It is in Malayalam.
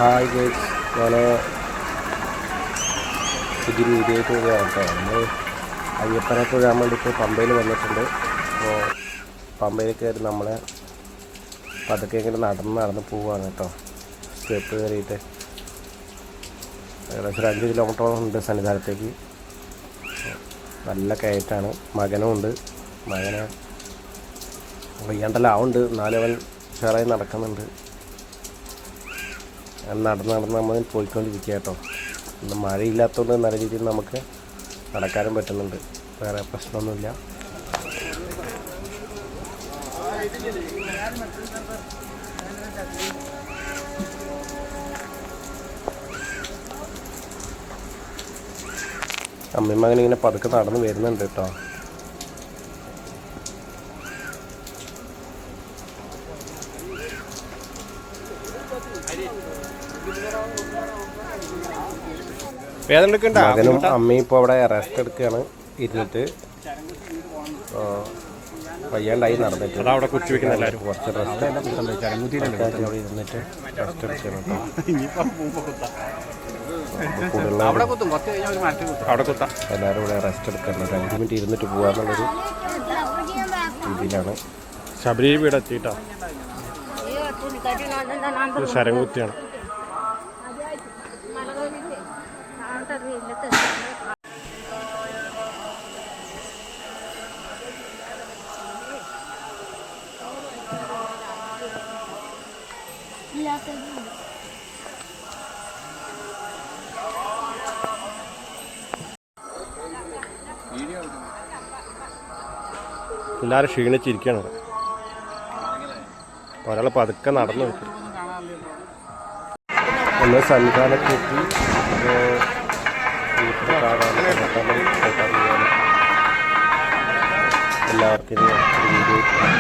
ഹായ് ഗൈസ്, ഞാൻ പുതിയൊരു വീഡിയോ ആയിട്ട് വരികയാണ് കേട്ടോ. നമ്മൾ അയ്യപ്പനെ തൊഴാൻ വേണ്ടിയിട്ട് പമ്പയിൽ വന്നിട്ടുണ്ട്. അപ്പോൾ പമ്പയിൽ കയറി നമ്മളെ പതുക്കെ ഇങ്ങനെ നടന്ന് പോവുകയാണ് കേട്ടോ. സ്റ്റെപ്പ് കയറിയിട്ട് ഏകദേശം ഒരു 5 കിലോമീറ്ററോളം ഉണ്ട് സന്നിധാനത്തേക്ക്. നല്ല കയറ്റാണ്. മകനും ഉണ്ട്. മകനെ വയ്യാണ്ടല്ലാവുണ്ട്, എന്നാലും അവൻ ഉഷാറായി നടക്കുന്നുണ്ട്. നടന്ന് നമ്മൾ പോയിക്കൊണ്ടിരിക്കുക കേട്ടോ. ഇന്ന് മഴയില്ലാത്തതുകൊണ്ട് നല്ല രീതിയിൽ നമുക്ക് നടക്കാനും പറ്റുന്നുണ്ട്. വേറെ പ്രശ്നമൊന്നുമില്ല. അമ്മയും മകൻ ഇങ്ങനെ പതുക്കെ നടന്ന് വരുന്നുണ്ട് കേട്ടോ. മകനും അമ്മയും ഇപ്പോൾ അവിടെ റെസ്റ്റ് എടുക്കുകയാണ് ഇരുന്നിട്ട്. വയ്യാണ്ടായി നടന്നിട്ട് കുറച്ച് റെസ്റ്റ് അവിടെ ഇരുന്നിട്ട് റെസ്റ്റ് എടുക്കുകയാണ് കേട്ടോ. എല്ലാവരും ഇവിടെ റെസ്റ്റ് എടുക്കണം. 5 മിനിറ്റ് ഇരുന്നിട്ട് പോകാന്നുള്ളൊരു രീതിയിലാണ്. ശബരി വീട് എത്തിയിട്ടോ. ശരംകുത്തിയാണ്. എല്ലാവരും ക്ഷീണിച്ചിരിക്കുകയാണ്. ഒരാൾ പതുക്കെ നടന്നു വെക്കും. ഒന്ന് സന്നിധാനത്തെത്തി. എല്ലാവർക്കും വീഡിയോ കാണാം.